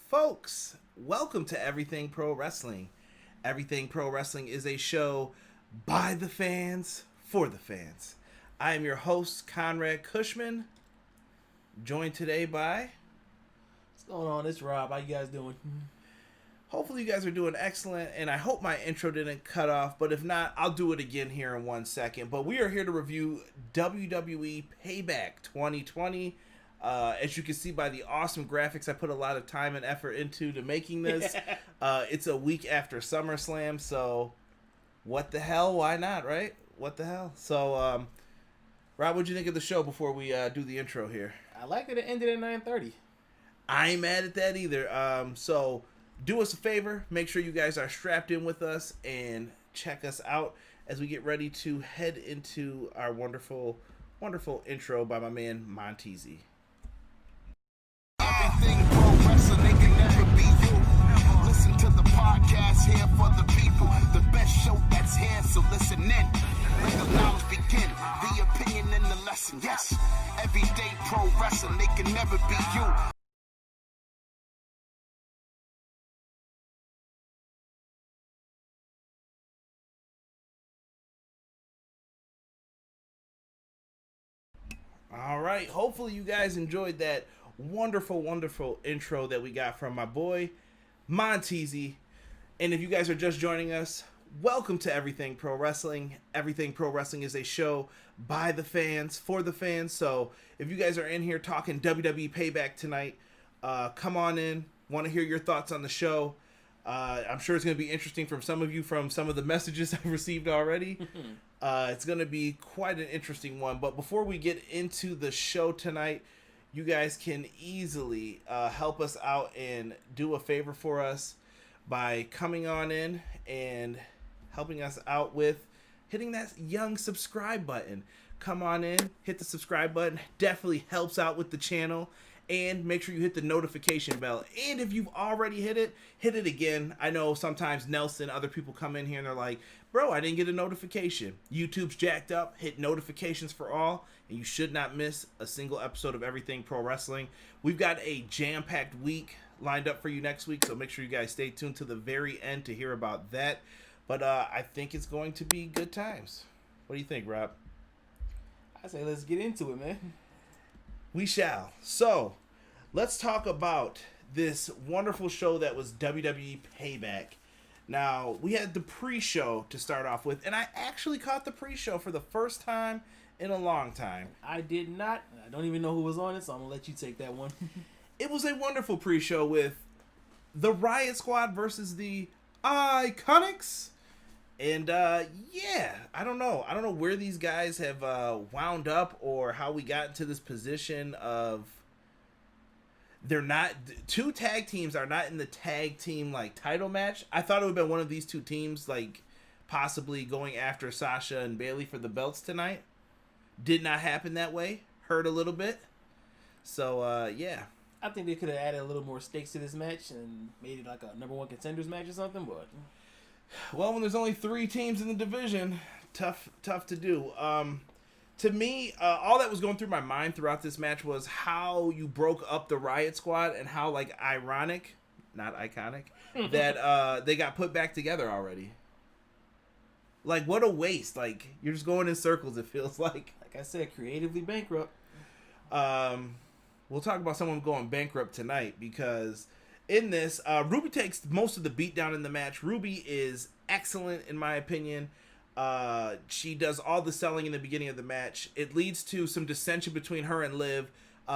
Folks, welcome to Everything Pro Wrestling. Everything Pro Wrestling is a show by the fans, for the fans. I am your host, Conrad Cushman, joined today by... What's going on? It's Rob. How you guys doing? Hopefully you guys are doing excellent, and I hope my intro didn't cut off, but if not, I'll do it again here in 1 second. But we are here to review WWE Payback 2020. As you can see by the awesome graphics I put a lot of time and effort into making this. It's a week after SummerSlam, so what the hell? Why not, right? What the hell? So, Rob, what'd you think of the show before we do the intro here? I like that it ended at 9:30. I ain't mad at that either. So do us a favor. Make sure you guys are strapped in with us and check us out as we get ready to head into our wonderful, wonderful intro by my man Montezzi. Everything pro wrestling, they can never be you. Listen to the podcast here for the people. The best show that's here, so listen in. Let the knowledge begin. The opinion and the lesson. Yes, everyday pro wrestling, they can never be you. All right. Hopefully you guys enjoyed that wonderful, wonderful intro that we got from my boy Montezzi. And if you guys are just joining us, welcome to Everything Pro Wrestling. Everything Pro Wrestling is a show by the fans, for the fans. So if you guys are in here talking WWE Payback tonight, come on in. Want to hear your thoughts on the show. I'm sure it's going to be interesting from some of you from some of the messages I've received already. It's going to be quite an interesting one. But before we get into the show tonight, you guys can easily help us out and do a favor for us by coming on in and helping us out with hitting that young subscribe button. Come on in, hit the subscribe button. Definitely helps out with the channel. And make sure you hit the notification bell. And if you've already hit it again. I know sometimes Nelson, other people come in here and they're like, bro, I didn't get a notification. YouTube's jacked up. Hit notifications for all. And you should not miss a single episode of Everything Pro Wrestling. We've got a jam-packed week lined up for you next week. So make sure you guys stay tuned to the very end to hear about that. But I think it's going to be good times. What do you think, Rob? I say let's get into it, man. We shall. So, let's talk about this wonderful show that was WWE Payback. Now, we had the pre-show to start off with, and I actually caught the pre-show for the first time in a long time. I did not. I don't even know who was on it, so I'm going to let you take that one. It was a wonderful pre-show with the Riot Squad versus the Iconics. And, yeah, I don't know. I don't know where these guys have wound up or how we got into this position of they're not... Two tag teams are not in the tag team, like, title match. I thought it would have been one of these two teams, like, possibly going after Sasha and Bayley for the belts tonight. Did not happen that way. Hurt a little bit. So, yeah. I think they could have added a little more stakes to this match and made it like a number one contenders match or something, but... Well, when there's only 3 teams in the division, tough to do. To me, all that was going through my mind throughout this match was how you broke up the Riot Squad and how, like, ironic, not iconic, that they got put back together already. Like, what a waste. Like, you're just going in circles, it feels like. Like I said, creatively bankrupt. We'll talk about someone going bankrupt tonight because... In this, Ruby takes most of the beatdown in the match. Ruby is excellent, in my opinion. She does all the selling in the beginning of the match. It leads to some dissension between her and Liv.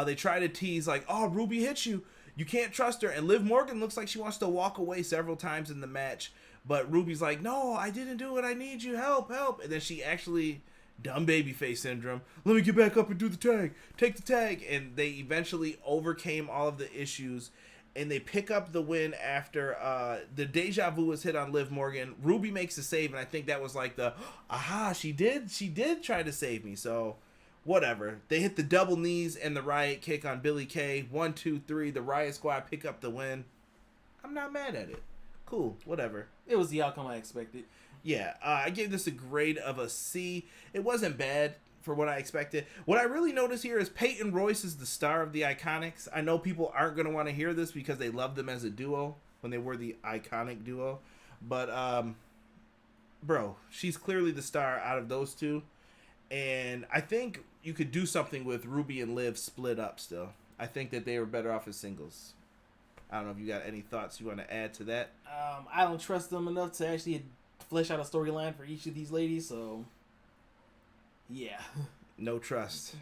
They try to tease, like, oh, Ruby hit you. You can't trust her. And Liv Morgan looks like she wants to walk away several times in the match. But Ruby's like, no, I didn't do it. I need you. Help. And then she actually... Dumb babyface syndrome. Let me get back up and do the tag. Take the tag. And they eventually overcame all of the issues. And they pick up the win after the deja vu was hit on Liv Morgan. Ruby makes a save, and I think that was like the, aha, she did try to save me. So, whatever. They hit the double knees and the Riot kick on Billie Kay. 1, 2, 3. The Riot Squad pick up the win. I'm not mad at it. Cool, whatever. It was the outcome I expected. Yeah, I gave this a grade of a C. It wasn't bad. for what I expected. What I really noticed here is Peyton Royce is the star of the Iconics. I know people aren't going to want to hear this because they love them as a duo when they were the Iconic duo. But, bro, she's clearly the star out of those two. And I think you could do something with Ruby and Liv split up still. I think that they were better off as singles. I don't know if you got any thoughts you want to add to that. I don't trust them enough to actually flesh out a storyline for each of these ladies, so yeah. No trust.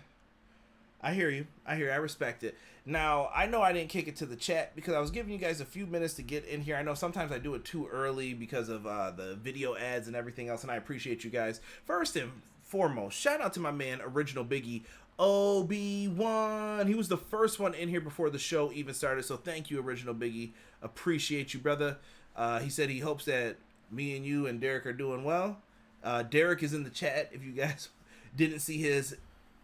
I hear you. I respect it. Now, I know I didn't kick it to the chat because I was giving you guys a few minutes to get in here. I know sometimes I do it too early because of the video ads and everything else, and I appreciate you guys. First and foremost, shout out to my man, Original Biggie, Obi-Wan. He was the first one in here before the show even started, so thank you, Original Biggie. Appreciate you, brother. He said he hopes that me and you and Derek are doing well. Derek is in the chat if you guys didn't see his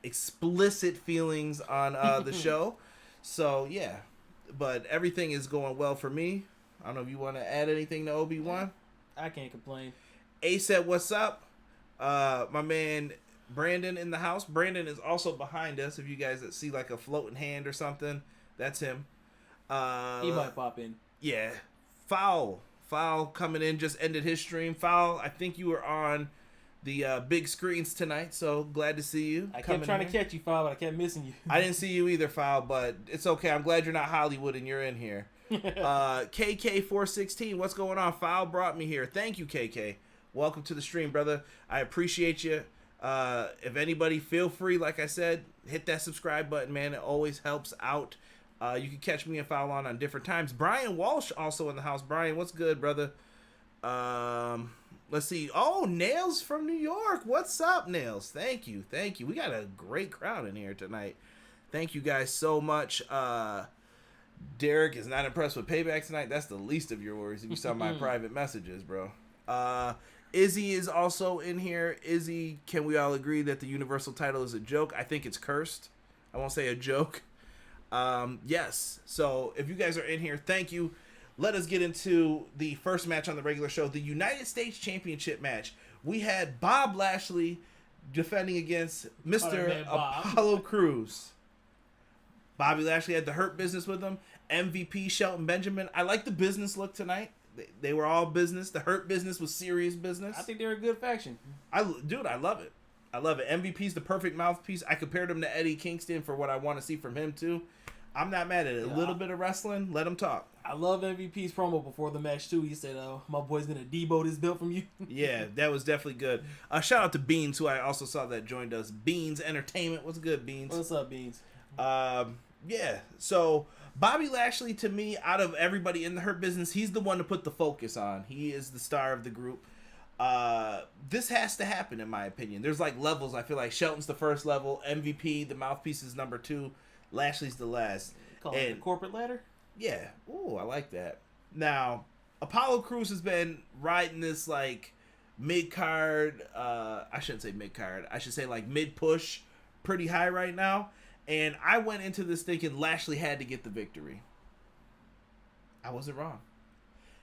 explicit feelings on the show. So, yeah. But everything is going well for me. I don't know if you want to add anything to Obi-Wan. I can't complain. A said, what's up? My man Brandon in the house. Brandon is also behind us. If you guys see like a floating hand or something, that's him. He might pop in. Yeah. Foul coming in, just ended his stream. Foul, I think you were on the big screens tonight, so glad to see you. I kept trying to catch you, Foul, but I kept missing you. I didn't see you either, Foul, but it's okay. I'm glad you're not Hollywood and you're in here. KK416, what's going on? Foul brought me here. Thank you, KK. Welcome to the stream, brother. I appreciate you. If anybody, feel free, like I said, hit that subscribe button, man. It always helps out. You can catch me and Foul on different times. Brian Walsh also in the house. Brian, what's good, brother? Let's see. Oh, Nails from New York. What's up, Nails? Thank you. We got a great crowd in here tonight. Thank you guys so much. Derek is not impressed with Payback tonight. That's the least of your worries if you saw my private messages, bro. Izzy is also in here. Izzy, can we all agree that the Universal title is a joke? I think it's cursed. I won't say a joke. Yes. So if you guys are in here, thank you. Let us get into the first match on the regular show, the United States Championship match. We had Bob Lashley defending against Mr. Apollo Crews. Bobby Lashley had the Hurt Business with him. MVP Shelton Benjamin. I like the business look tonight. They were all business. The Hurt Business was serious business. I think they're a good faction. I love it. MVP's the perfect mouthpiece. I compared him to Eddie Kingston for what I want to see from him, too. I'm not mad at it. A little bit of wrestling, let him talk. I love MVP's promo before the match, too. He said, my boy's going to debo this belt from you. Yeah, that was definitely good. Shout out to Beans, who I also saw that joined us. Beans Entertainment. What's good, Beans? What's up, Beans? Yeah, so Bobby Lashley, to me, out of everybody in the Hurt Business, he's the one to put the focus on. He is the star of the group. This has to happen, in my opinion. There's like levels. I feel like Shelton's the first level. MVP, the mouthpiece, is number 2. Lashley's the last. Call it the corporate ladder? Yeah. Ooh, I like that. Now, Apollo Crews has been riding this like mid-card, I shouldn't say mid-card, I should say like mid-push pretty high right now. And I went into this thinking Lashley had to get the victory. I wasn't wrong.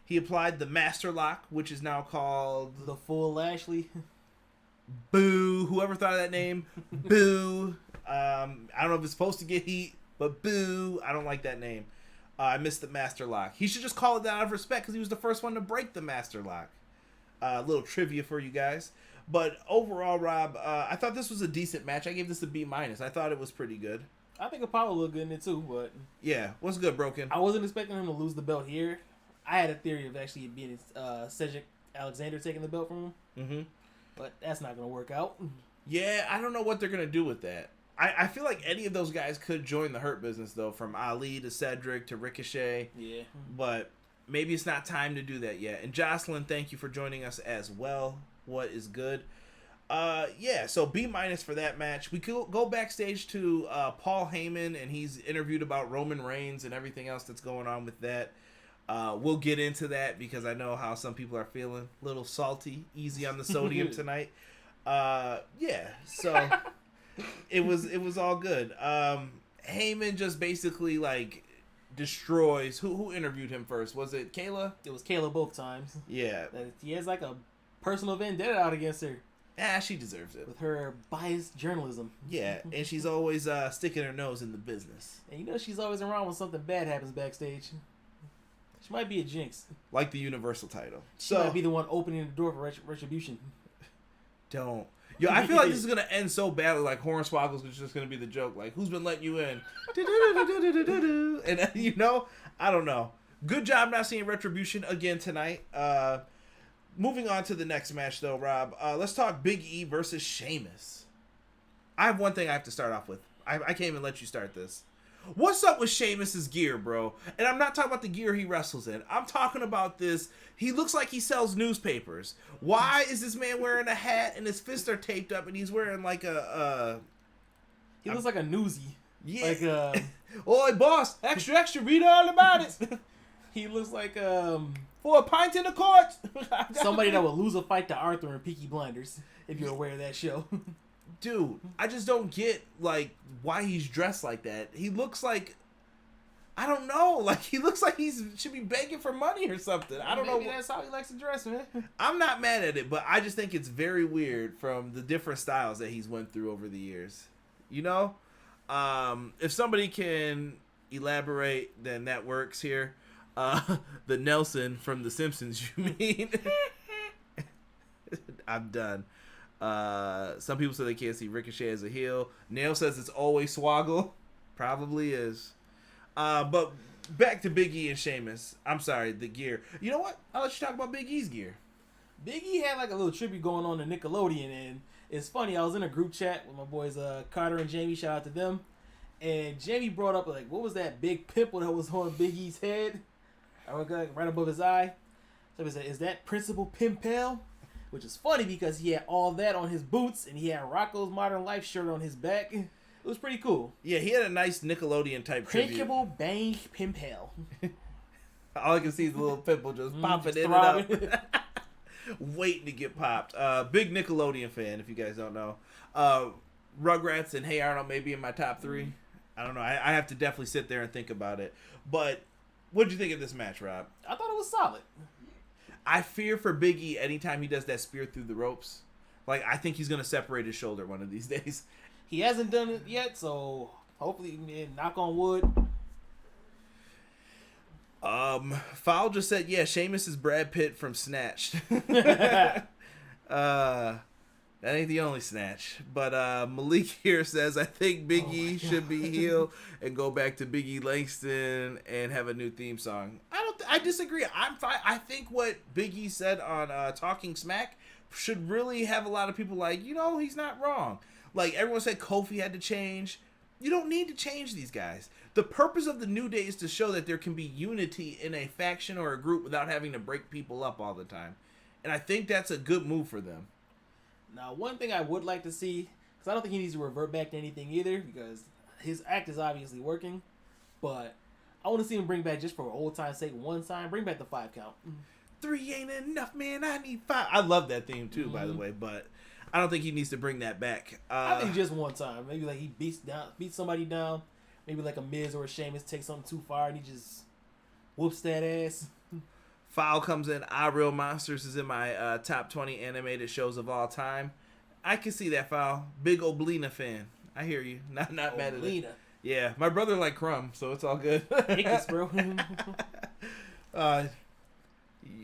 He applied the Master Lock, which is now called the Full Lashley. Boo. Whoever thought of that name. Boo. I don't know if it's supposed to get heat, but boo. I don't like that name. I missed the Master Lock. He should just call it that out of respect because he was the first one to break the Master Lock. Little trivia for you guys. But overall, Rob, I thought this was a decent match. I gave this a B-. I thought it was pretty good. I think Apollo looked good in it too, but... Yeah, what's good, Broken? I wasn't expecting him to lose the belt here. I had a theory of actually being Cedric Alexander taking the belt from him. Mm-hmm. But that's not going to work out. Yeah, I don't know what they're going to do with that. I feel like any of those guys could join the Hurt Business, though, from Ali to Cedric to Ricochet. Yeah. But maybe it's not time to do that yet. And Jocelyn, thank you for joining us as well. What is good? Yeah, so B- for that match. We could go backstage to Paul Heyman, and he's interviewed about Roman Reigns and everything else that's going on with that. We'll get into that because I know how some people are feeling. A little salty, easy on the sodium tonight. Yeah, so it was all good. Heyman just basically like destroys. Who interviewed him first? Was it Kayla? It was Kayla both times. Yeah. He has like a personal vendetta out against her. She deserves it. With her biased journalism. Yeah, and she's always sticking her nose in the business. And you know she's always around when something bad happens backstage. She might be a jinx. Like the Universal title. She might be the one opening the door for retribution. Don't. Yo, I feel like this is going to end so badly. Like, Hornswoggle's just going to be the joke. Like, who's been letting you in? And, you know, I don't know. Good job not seeing Retribution again tonight. Moving on to the next match, though, Rob. Let's talk Big E versus Sheamus. I have one thing I have to start off with. I can't even let you start this. What's up with Sheamus's gear, bro? And I'm not talking about the gear he wrestles in. I'm talking about this. He looks like he sells newspapers. Why is this man wearing a hat and his fists are taped up and he's wearing like He looks like a newsie. Yeah. Like Oi, boss, extra, read all about it. He looks like for a pint in the court. Somebody that would lose a fight to Arthur in Peaky Blinders, if you're aware of that show. Dude, I just don't get, like, why he's dressed like that. He looks like, I don't know, like, he looks like he should be begging for money or something. I don't know. Maybe that's how he likes to dress, man. I'm not mad at it, but I just think it's very weird from the different styles that he's went through over the years. You know? If somebody can elaborate, then that works here. The Nelson from The Simpsons, you mean? I'm done. Some people say they can't see Ricochet as a heel. Nail says it's always Swoggle. Probably is. But back to Big E and Sheamus. I'm sorry, the gear. You know what? I'll let you talk about Big E's gear. Big E had like a little tribute going on to Nickelodeon, and it's funny. I was in a group chat with my boys Carter and Jamie. Shout out to them. And Jamie brought up, like, what was that big pimple that was on Big E's head? I was like, right above his eye. So he said, "Is that Principal Pimpel?" Which is funny because he had all that on his boots and he had Rocco's Modern Life shirt on his back. It was pretty cool. Yeah, he had a nice Nickelodeon type tribute. Principal Bang Pimpel. All I can see is a little pimple just popping in and out. Waiting to get popped. Big Nickelodeon fan, if you guys don't know. Rugrats and Hey Arnold may be in my top 3. I don't know. I have to definitely sit there and think about it. But what did you think of this match, Rob? I thought it was solid. I fear for Big E anytime he does that spear through the ropes. Like, I think he's going to separate his shoulder one of these days. He hasn't done it yet, so hopefully, man, knock on wood. Fowl just said, yeah, Sheamus is Brad Pitt from Snatched. That ain't the only Snatch. But Malik here says, I think Big E should be heel and go back to Big E Langston and have a new theme song. I disagree. I'm fine. I think what Big E said on Talking Smack should really have a lot of people like, you know, he's not wrong. Like, everyone said Kofi had to change. You don't need to change these guys. The purpose of the New Day is to show that there can be unity in a faction or a group without having to break people up all the time. And I think that's a good move for them. Now, one thing I would like to see, because I don't think he needs to revert back to anything either, because his act is obviously working, but I want to see him bring back, just for old time's sake, one time, bring back the 5 count. 3 ain't enough, man. I need 5. I love that theme too, by the way, but I don't think he needs to bring that back. I think just one time. Maybe like he beats somebody down. Maybe like a Miz or a Sheamus takes something too far and he just whoops that ass. Foul comes in. Real Monsters is in my top 20 animated shows of all time. I can see that, Foul. Big Oblina fan. I hear you. Not mad at it. Yeah, my brother liked Crumb, so it's all good. Hickus, bro.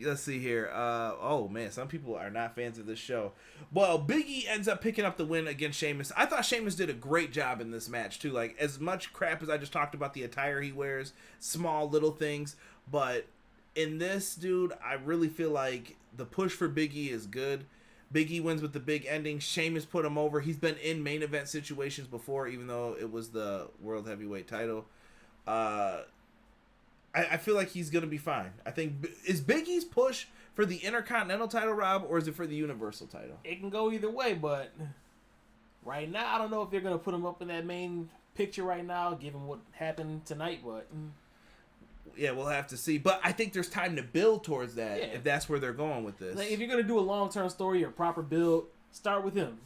Let's see here. Oh, man, some people are not fans of this show. Well, Big E ends up picking up the win against Sheamus. I thought Sheamus did a great job in this match, too. Like, as much crap as I just talked about the attire he wears, small little things, but in this, dude, I really feel like the push for Big E is good. Big E wins with the big ending. Sheamus put him over. He's been in main event situations before, even though it was the World Heavyweight title. I feel like he's going to be fine. I think, is Big E's push for the Intercontinental title, Rob, or is it for the Universal title? It can go either way, but right now, I don't know if they're going to put him up in that main picture right now, given what happened tonight, but yeah, we'll have to see. But I think there's time to build towards that, if that's where they're going with this. Like, if you're going to do a long-term story or proper build, start with him.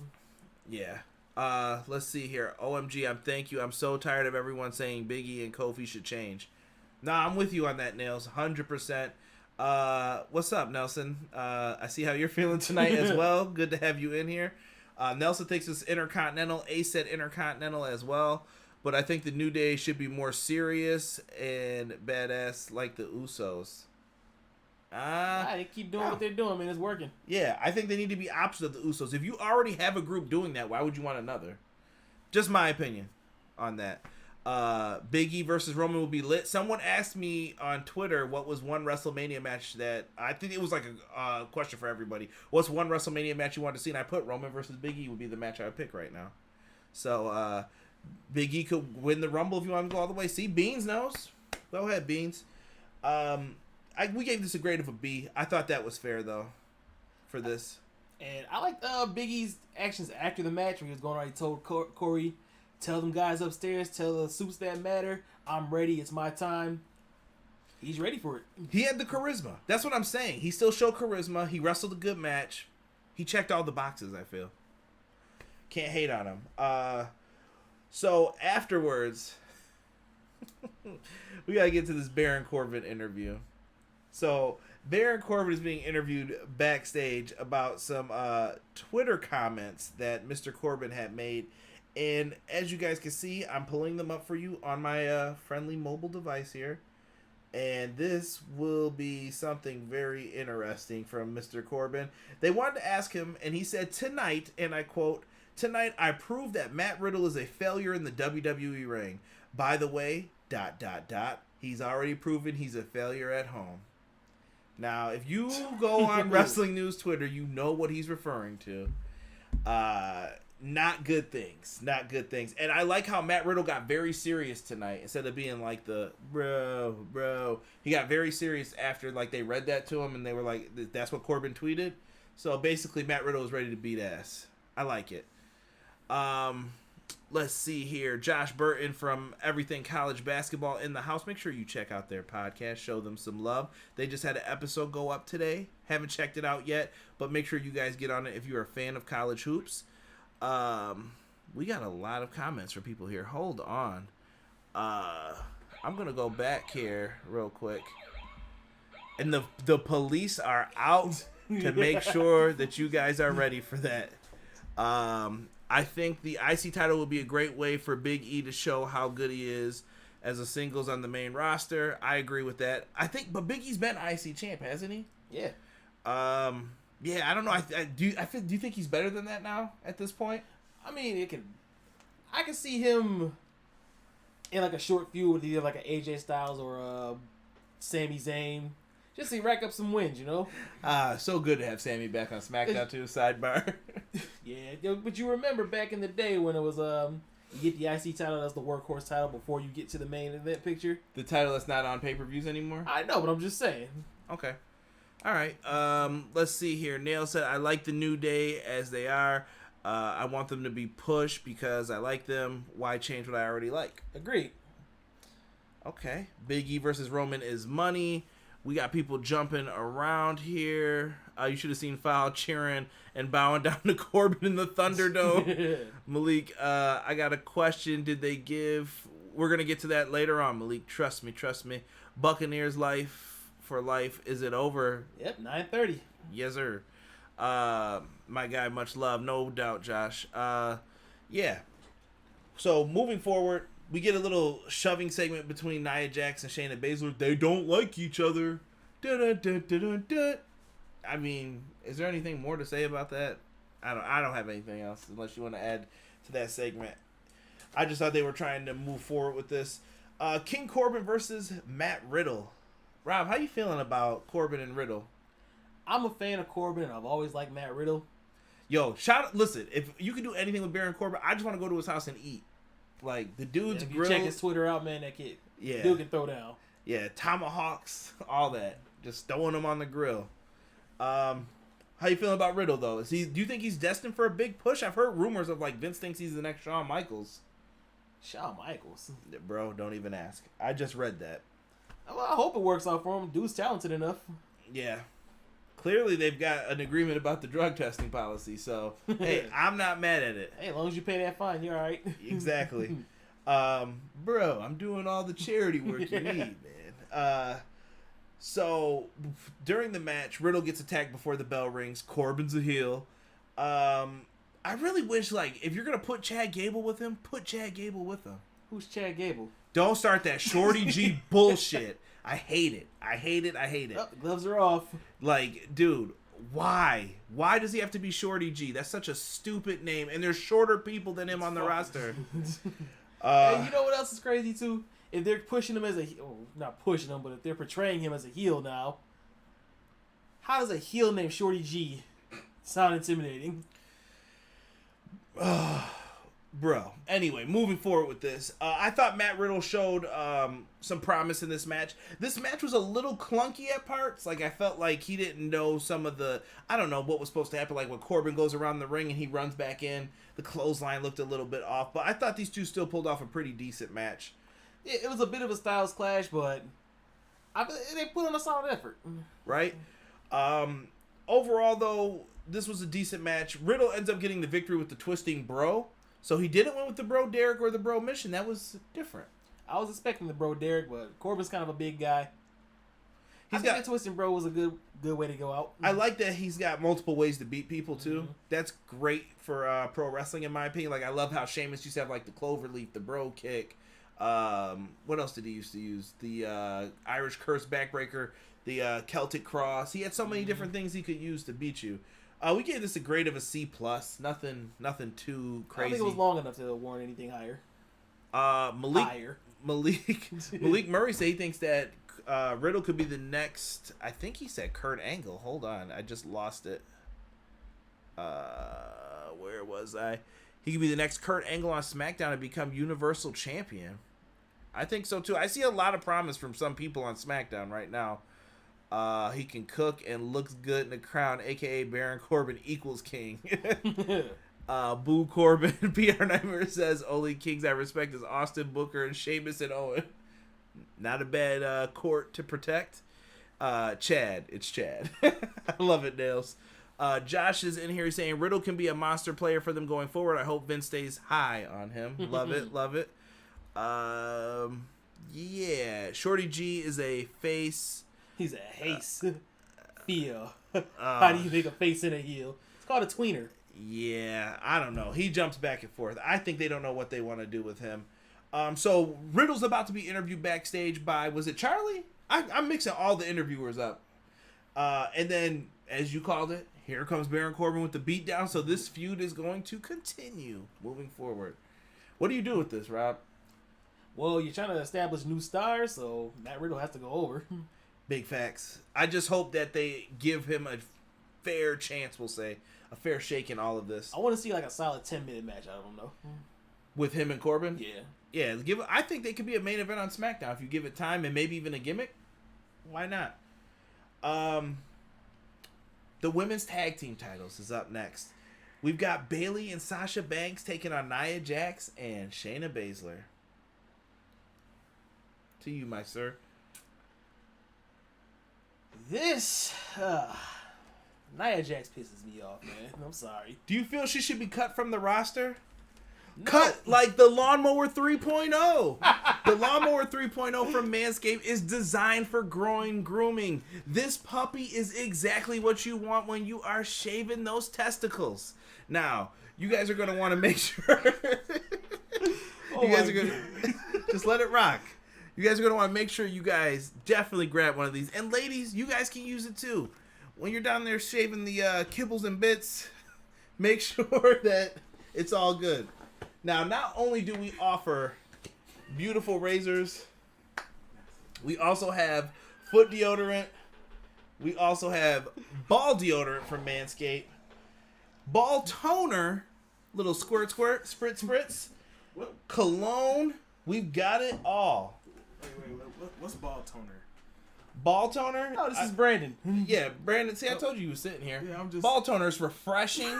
Yeah. Let's see here. OMG, thank you. I'm so tired of everyone saying Big E and Kofi should change. Nah, I'm with you on that, Nails. 100%. What's up, Nelson? I see how you're feeling tonight as well. Good to have you in here. Nelson thinks it's Intercontinental. Ace said Intercontinental as well. But I think the New Day should be more serious and badass like the Usos. They keep doing what they're doing, man. It's working. Yeah, I think they need to be opposite of the Usos. If you already have a group doing that, why would you want another? Just my opinion on that. Big E versus Roman will be lit. Someone asked me on Twitter what was one WrestleMania match that I think it was like a question for everybody. What's one WrestleMania match you want to see? And I put Roman versus Big E would be the match I would pick right now. So Big E could win the Rumble if you want to go all the way. See, Beans knows. Go ahead, Beans. We gave this a grade of a B. I thought that was fair though, for this. And I like Big E's actions after the match when he was going around. He told Corey, "Tell them guys upstairs, tell the suits that matter, I'm ready. It's my time." He's ready for it. He had the charisma. That's what I'm saying. He still showed charisma. He wrestled a good match. He checked all the boxes, I feel. Can't hate on him. So afterwards, we gotta get to this Baron Corbin interview. So Baron Corbin is being interviewed backstage about some Twitter comments that Mr. Corbin had made. And as you guys can see, I'm pulling them up for you on my friendly mobile device here. And this will be something very interesting from Mr. Corbin. They wanted to ask him, and he said, tonight, and I quote, "Tonight I proved that Matt Riddle is a failure in the WWE ring. By the way, ... he's already proven he's a failure at home." Now, if you go on Wrestling News Twitter, you know what he's referring to. Not good things. Not good things. And I like how Matt Riddle got very serious tonight. Instead of being like the, bro. He got very serious after like they read that to him and they were like, that's what Corbin tweeted. So basically Matt Riddle was ready to beat ass. I like it. Let's see here. Josh Burton from Everything College Basketball in the house. Make sure you check out their podcast. Show them some love. They just had an episode go up today. Haven't checked it out yet, but make sure you guys get on it if you're a fan of college hoops. We got a lot of comments from people here. Hold on. I'm going to go back here real quick. And the police are out to make sure that you guys are ready for that. I think the IC title would be a great way for Big E to show how good he is as a singles on the main roster. I agree with that. But Big E's been IC champ, hasn't he? Yeah. Yeah, I don't know. Do you think he's better than that now at this point? I mean, I can see him in like a short feud with either like an AJ Styles or a Sami Zayn. Just to rack up some wins, you know? So good to have Sammy back on SmackDown too, sidebar. Yeah, but you remember back in the day when it was you get the IC title, that's the workhorse title before you get to the main event picture. The title that's not on pay-per-views anymore? I know, but I'm just saying. Okay. All right. Let's see here. Nail said, I like the New Day as they are. I want them to be pushed because I like them. Why change what I already like? Agreed. Okay. Big E versus Roman is money. We got people jumping around here. You should have seen Foul cheering and bowing down to Corbin in the Thunderdome. Malik, I got a question. Did they give... We're going to get to that later on, Malik. Trust me. Buccaneers life for life. Is it over? Yep, 9:30. Yes, sir. My guy, much love. No doubt, Josh. Yeah. So, moving forward, we get a little shoving segment between Nia Jax and Shayna Baszler. They don't like each other. I mean, is there anything more to say about that? I don't have anything else unless you want to add to that segment. I just thought they were trying to move forward with this. King Corbin versus Matt Riddle. Rob, how you feeling about Corbin and Riddle? I'm a fan of Corbin, and I've always liked Matt Riddle. Yo, listen, if you can do anything with Baron Corbin, I just want to go to his house and eat. Like, the dude's grill. Check his Twitter out, man, that kid. Yeah. Dude can throw down. Yeah, tomahawks, all that. Just throwing them on the grill. How you feeling about Riddle, though? Do you think he's destined for a big push? I've heard rumors of, like, Vince thinks he's the next Shawn Michaels. Shawn Michaels? Bro, don't even ask. I just read that. Well, I hope it works out for him. Dude's talented enough. Yeah. Clearly, they've got an agreement about the drug testing policy, so, hey, I'm not mad at it. Hey, as long as you pay that fine, you're all right. Exactly. Bro, I'm doing all the charity work you need, man. So during the match, Riddle gets attacked before the bell rings. Corbin's a heel. I really wish, like, if you're gonna put Chad Gable with him, put Chad Gable with him. Who's Chad Gable? Don't start that Shorty G bullshit. I hate it. I hate it. Oh, the gloves are off. Like, dude, why? Why does he have to be Shorty G? That's such a stupid name. And there's shorter people than him on the roster. And you know what else is crazy too? If they're pushing him as not pushing him, but if they're portraying him as a heel now, how does a heel named Shorty G sound intimidating? Bro. Anyway, moving forward with this. I thought Matt Riddle showed some promise in this match. This match was a little clunky at parts. Like, I felt like he didn't know some of the... I don't know what was supposed to happen. Like, when Corbin goes around the ring and he runs back in, the clothesline looked a little bit off. But I thought these two still pulled off a pretty decent match. Yeah, it was a bit of a styles clash, but they put on a solid effort. Right? Overall, though, this was a decent match. Riddle ends up getting the victory with the twisting bro. So he didn't win with the bro Derek or the bro mission. That was different. I was expecting the bro Derek, but Corbin's kind of a big guy. I think the twisting bro was a good way to go out. I like that he's got multiple ways to beat people too. Mm-hmm. That's great for pro wrestling in my opinion. Like, I love how Sheamus used to have like the cloverleaf, the bro kick. What else did he used to use? The Irish curse backbreaker, the Celtic cross. He had so many different things he could use to beat you. We gave this a grade of a C+. Nothing too crazy. I don't think it was long enough to warrant anything higher. Malik Murray said he thinks that Riddle could be the next. I think he said Kurt Angle. Hold on, I just lost it. Where was I? He could be the next Kurt Angle on SmackDown and become Universal Champion. I think so too. I see a lot of promise from some people on SmackDown right now. He can cook and looks good in the crown, aka Baron Corbin equals king. Boo Corbin. PR Nightmare says only kings I respect is Austin, Booker, and Sheamus and Owen. Not a bad court to protect. Chad. It's Chad. I love it, Nails. Josh is in here saying Riddle can be a monster player for them going forward. I hope Vince stays high on him. Love it. Love it. Yeah. Shorty G is a face. He's a haste. Feel. How do you make a face and a heel? It's called a tweener. Yeah, I don't know. He jumps back and forth. I think they don't know what they want to do with him. So Riddle's about to be interviewed backstage by, was it Charlie? I'm mixing all the interviewers up. And then, as you called it, here comes Baron Corbin with the beatdown. So this feud is going to continue moving forward. What do you do with this, Rob? Well, you're trying to establish new stars, so Matt Riddle has to go over. Big facts. I just hope that they give him a fair chance, we'll say. A fair shake in all of this. I want to see like a solid 10-minute match out of him, though. With him and Corbin? Yeah. Yeah, I think they could be a main event on SmackDown if you give it time and maybe even a gimmick. Why not? The women's tag team titles is up next. We've got Bayley and Sasha Banks taking on Nia Jax and Shayna Baszler. To you, my sir. This Nia Jax pisses me off, man. I'm sorry. Do you feel she should be cut from the roster? No. Cut like the Lawnmower 3.0. The Lawnmower 3.0 from Manscaped is designed for grooming. This puppy is exactly what you want when you are shaving those testicles. Now, you guys are going to want to make sure. You guys are going to just let it rock. You guys are going to want to make sure you guys definitely grab one of these. And ladies, you guys can use it too. When you're down there shaving the kibbles and bits, make sure that it's all good. Now, not only do we offer beautiful razors, we also have foot deodorant. We also have ball deodorant from Manscaped. Ball toner, little squirt, spritz. Cologne. We've got it all. Wait. What's ball toner? Ball toner? Oh, this is Brandon. Yeah, Brandon. See, I told you was sitting here. Yeah, I'm just... Ball toner is refreshing.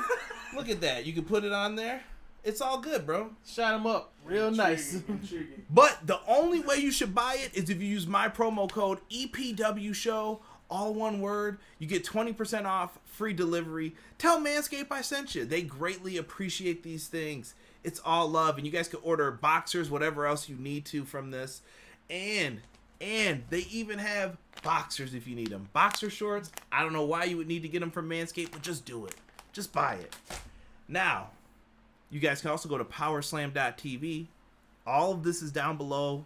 Look at that. You can put it on there. It's all good, bro. Shine them up. Real nice. Intriguing. But the only way you should buy it is if you use my promo code EPWSHOW, all one word. You get 20% off, free delivery. Tell Manscaped I sent you. They greatly appreciate these things. It's all love. And you guys can order boxers, whatever else you need to from this. And they even have boxers if you need them. Boxer shorts, I don't know why you would need to get them from Manscaped, but just do it. Just buy it. Now, you guys can also go to powerslam.tv. All of this is down below.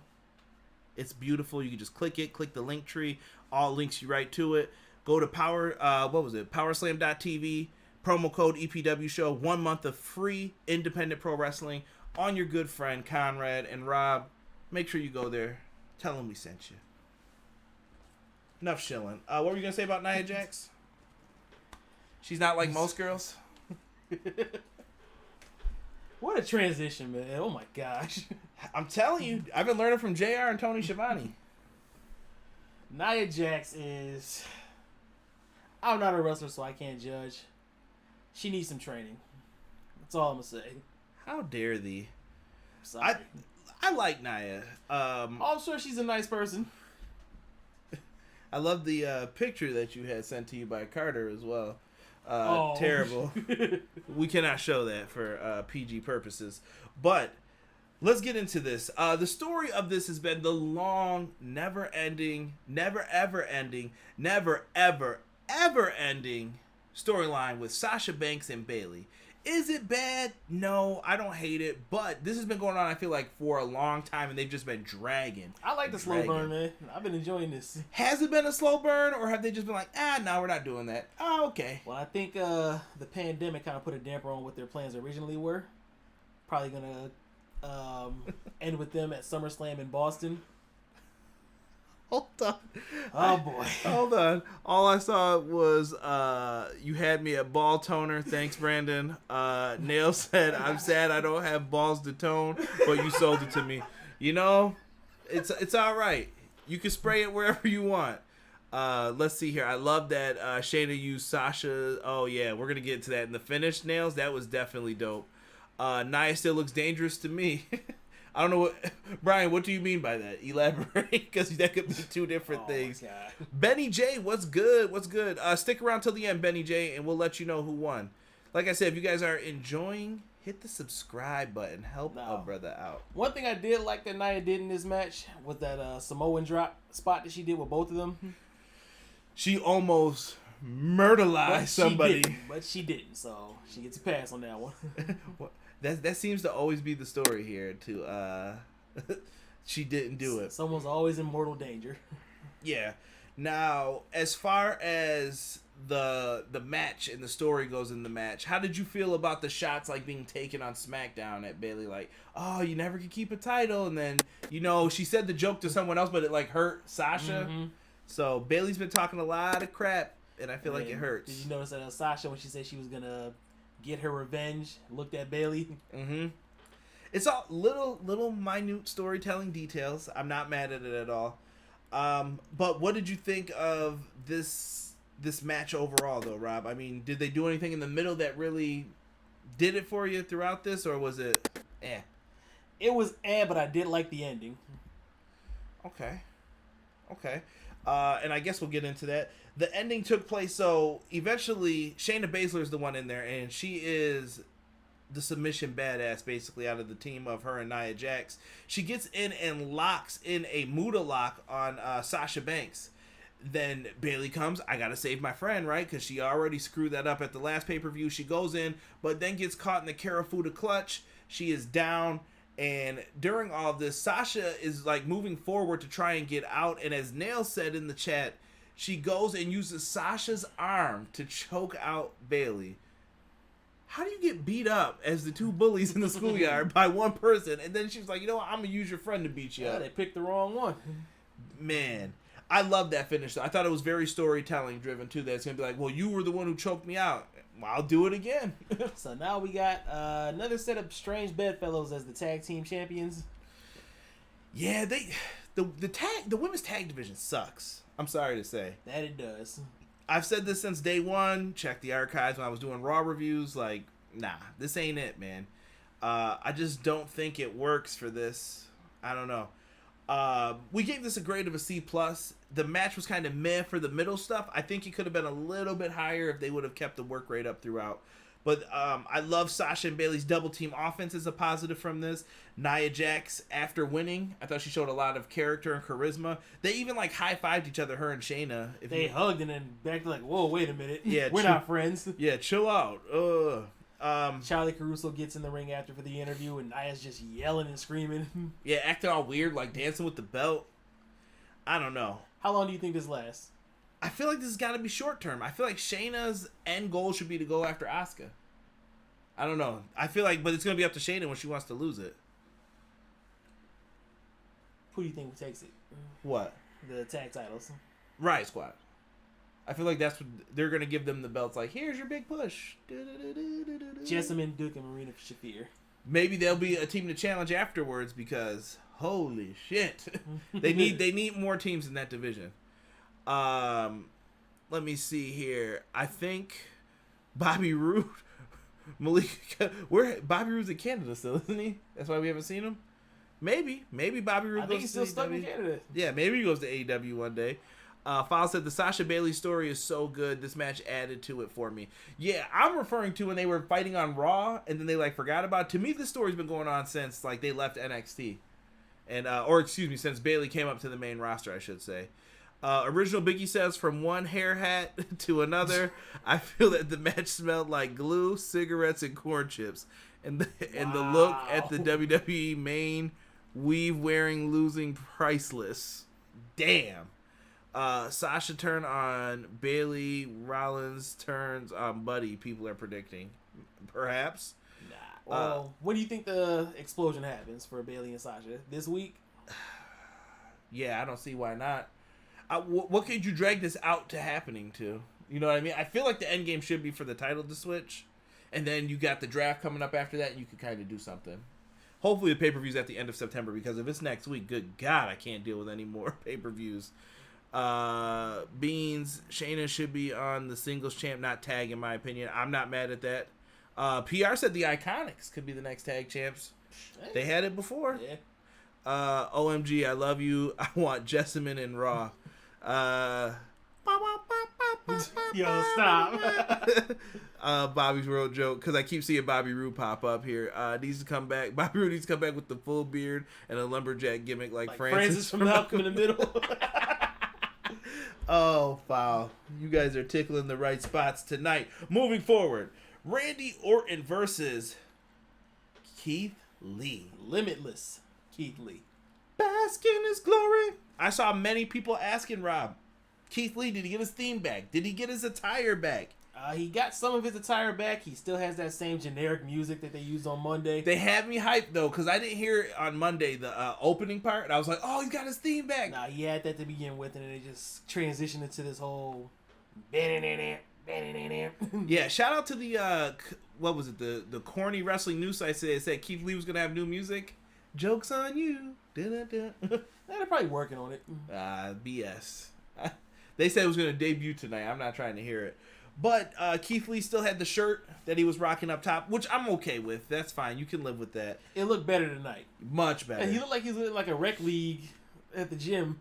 It's beautiful. You can just click it, click the link tree. All links you right to it. Go to powerslam.tv. Promo code EPW Show. 1 month of free independent pro wrestling on your good friend Conrad and Rob. Make sure you go there. Tell them we sent you. Enough shilling. What were you going to say about Nia Jax? She's not like most girls? What a transition, man. Oh, my gosh. I'm telling you. I've been learning from JR and Tony Schiavone. Nia Jax is... I'm not a wrestler, so I can't judge. She needs some training. That's all I'm going to say. How dare thee? Sorry. I like Nia. I'm sure she's a nice person. I love the picture that you had sent to you by Carter as well. Terrible. We cannot show that for PG purposes. But let's get into this. The story of this has been the long, never-ending, never-ever-ending, never-ever-ever-ending storyline with Sasha Banks and Bayley. Is it bad? No, I don't hate it. But this has been going on, I feel like, for a long time, and they've just been dragging. I like the slow burn, man. I've been enjoying this. Has it been a slow burn, or have they just been like, no, we're not doing that? Oh, okay. Well, I think the pandemic kind of put a damper on what their plans originally were. Probably going to end with them at SummerSlam in Boston. Hold on. Oh, boy. Hold on. All I saw was you had me at ball toner. Thanks, Brandon. Nail said, I'm sad I don't have balls to tone, but you sold it to me. You know, it's all right. You can spray it wherever you want. Let's see here. I love that Shayna used Sasha. Oh, yeah. We're going to get into that. In the finish, Nails, that was definitely dope. Nia still looks dangerous to me. I don't know what... Brian, what do you mean by that? Elaborate, because that could be two different things. My God. Benny J, what's good? What's good? Stick around till the end, Benny J, and we'll let you know who won. Like I said, if you guys are enjoying, hit the subscribe button. Help a brother out. One thing I did like that Nia did in this match was that Samoan drop spot that she did with both of them. She almost murderized somebody. But she didn't, so she gets a pass on that one. That seems to always be the story here. She didn't do it. Someone's always in mortal danger. Yeah. Now, as far as the match and the story goes in the match, how did you feel about the shots like being taken on SmackDown at Bayley? Like, oh, you never could keep a title, and then she said the joke to someone else, but it like hurt Sasha. Mm-hmm. So Bayley's been talking a lot of crap, and I feel like it hurts. Did you notice that Sasha, when she said she was gonna get her revenge, looked at Bayley? Mm-hmm. It's all little minute storytelling details. I'm not mad at it at all. But what did you think of this match overall, though, Rob? I mean, did they do anything in the middle that really did it for you throughout this, or was it eh? It was but I did like the ending. Okay. And I guess we'll get into that. The ending took place, so eventually Shayna Baszler is the one in there, and she is the submission badass, basically, out of the team of her and Nia Jax. She gets in and locks in a Muda lock on Sasha Banks. Then Bayley comes, I gotta save my friend, right? Because she already screwed that up at the last pay-per-view. She goes in, but then gets caught in the Karafuda clutch. She is down. And during all of this, Sasha is like moving forward to try and get out. And as Nail said in the chat, she goes and uses Sasha's arm to choke out Bayley. How do you get beat up as the two bullies in the schoolyard by one person? And then she's like, you know what? I'm going to use your friend to beat you up. They picked the wrong one. Man, I love that finish. I thought it was very storytelling driven too. That it's going to be like, well, you were the one who choked me out. Well, I'll do it again. So now we got another set of strange bedfellows as the tag team champions. Yeah, the women's tag division sucks. I'm sorry to say. That it does. I've said this since day one. Check the archives when I was doing Raw reviews. Like, nah, this ain't it, man. I just don't think it works for this. I don't know. We gave this a grade of a C+. The match was kind of meh for the middle stuff. I think it could have been a little bit higher if they would have kept the work rate up throughout. But I love Sasha and Bayley's double team offense as a positive from this. Nia Jax, after winning, I thought she showed a lot of character and charisma. They even like high-fived each other, her and Shayna. They hugged and then back to like, whoa, wait a minute. Yeah, we're not friends. Yeah, chill out. Charlie Caruso gets in the ring after for the interview, and Nia's just yelling and screaming. Yeah, acting all weird, like dancing with the belt. I don't know. How long do you think this lasts? I feel like this has got to be short term. I feel like Shayna's end goal should be to go after Asuka. I don't know. I feel like, but it's going to be up to Shayna when she wants to lose it. Who do you think takes it? What? The tag titles. Riot Squad. I feel like that's what they're going to give them the belts. Like, here's your big push. Jessamine, Duke, and Marina Shafir. Maybe there'll be a team to challenge afterwards because holy shit, they need more teams in that division. Let me see here. I think Bobby Roode, Malik, Bobby Roode's in Canada still, isn't he? That's why we haven't seen him. Maybe Bobby Roode. I think he's still stuck in Canada. Yeah, maybe he goes to AEW one day. File said the Sasha Bayley story is so good. This match added to it for me. Yeah, I'm referring to when they were fighting on Raw and then they like forgot about it. To me, this story's been going on since like they left NXT, and since Bayley came up to the main roster, I should say. Original Biggie says, from one hair hat to another, I feel that the match smelled like glue, cigarettes, and corn chips. And the look at the WWE main weave wearing losing priceless. Damn. Sasha turn on Bayley, Rollins turns on Buddy, people are predicting. Perhaps. Nah. Well, when do you think the explosion happens for Bayley and Sasha? This week? Yeah, I don't see why not. What could you drag this out to happening to? You know what I mean? I feel like the end game should be for the title to switch. And then you got the draft coming up after that, and you could kind of do something. Hopefully the pay-per-view's at the end of September, because if it's next week, good God, I can't deal with any more pay-per-views. Beans, Shayna should be on the singles champ, not tag, in my opinion. I'm not mad at that. PR said the Iconics could be the next tag champs. They had it before. Yeah. OMG, I love you. I want Jessamine and Raw. Yo, stop. Bobby's World joke, because I keep seeing Bobby Roode pop up here. Needs to come back. Bobby Roode needs to come back with the full beard and a lumberjack gimmick like Francis from Malcolm in the Middle. Oh, foul. You guys are tickling the right spots tonight. Moving forward, Randy Orton versus Keith Lee. Limitless Keith Lee. Bask in his glory. I saw many people asking Rob, Keith Lee, did he get his theme back? Did he get his attire back? He got some of his attire back. He still has that same generic music that they used on Monday. They had me hyped, though, because I didn't hear it on Monday, the opening part. And I was like, oh, he's got his theme back. Nah, he had that to begin with, and then it just transitioned into this whole... Yeah, shout out to the, what was it, the corny wrestling news site said Keith Lee was going to have new music. Joke's on you. They're probably working on it. BS. They said it was going to debut tonight. I'm not trying to hear it. But Keith Lee still had the shirt that he was rocking up top, which I'm okay with. That's fine. You can live with that. It looked better tonight. Much better. And he looked like he was in like a rec league at the gym.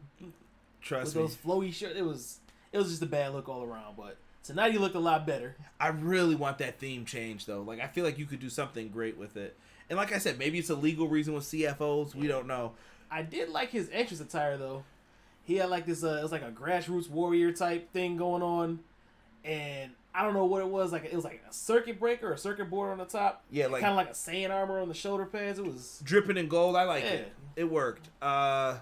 Trust me. With those flowy shirts. It was just a bad look all around. But tonight he looked a lot better. I really want that theme change, though. Like, I feel like you could do something great with it. And like I said, maybe it's a legal reason with CFOs. We don't know. I did like his entrance attire, though. He had like this, it was like a grassroots warrior type thing going on. And I don't know what it was. Like, it was like a circuit breaker or a circuit board on the top. Yeah, like kind of like a Saiyan armor on the shoulder pads. It was dripping in gold. I like it. It worked. Let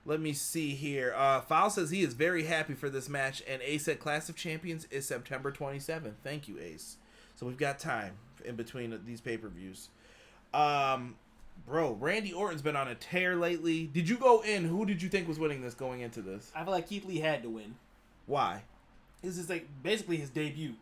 me see here. Fowl says he is very happy for this match, and Ace said Clash of Champions is September 27th. Thank you, Ace. So we've got time in between these pay-per-views. Bro, Randy Orton's been on a tear lately. Did you go in? Who did you think was winning this going into this? I feel like Keith Lee had to win. Why? This is like basically his debut.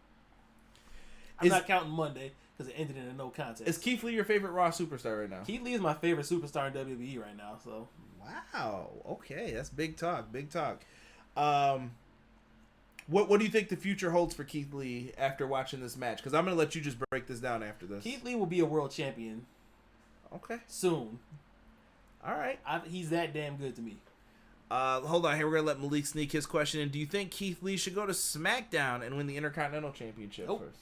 I'm not counting Monday because it ended in a no contest. Is Keith Lee your favorite Raw superstar right now? Keith Lee is my favorite superstar in WWE right now. So wow, okay, that's big talk. Big talk. What do you think the future holds for Keith Lee after watching this match? Because I'm gonna let you just break this down after this. Keith Lee will be a world champion. Okay. Soon. All right. He's that damn good to me. Hold on here. We're going to let Malik sneak his question in. Do you think Keith Lee should go to SmackDown and win the Intercontinental Championship first?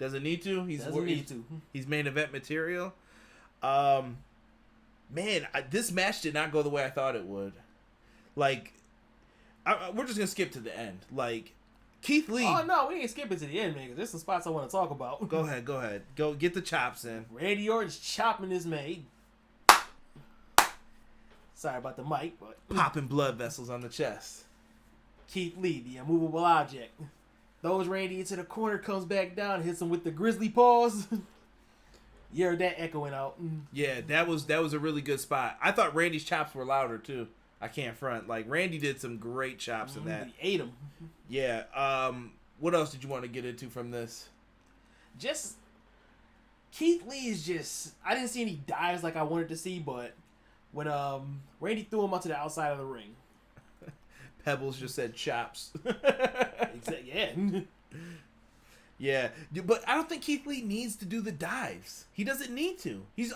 Doesn't need to. Doesn't need to. He's main event material. Man, this match did not go the way I thought it would. Like, we're just gonna skip to the end. Like, Keith Lee. Oh no, we ain't skipping to the end, man. Cause there's some spots I want to talk about. Go ahead. Go get the chops in. Randy Orton's chopping his man. Sorry about the mic, but Popping blood vessels on the chest. Keith Lee, the immovable object, throws Randy into the corner, comes back down, hits him with the grizzly paws. You heard that echoing out. Yeah, that was a really good spot. I thought Randy's chops were louder too. I can't front. Like, Randy did some great chops in that. He ate him. Yeah. What else did you want to get into from this? Just Keith Lee is just. I didn't see any dives like I wanted to see, but when Randy threw him onto the outside of the ring. Pebbles just said chops. Exactly. Yeah. Yeah, but I don't think Keith Lee needs to do the dives. He doesn't need to. He's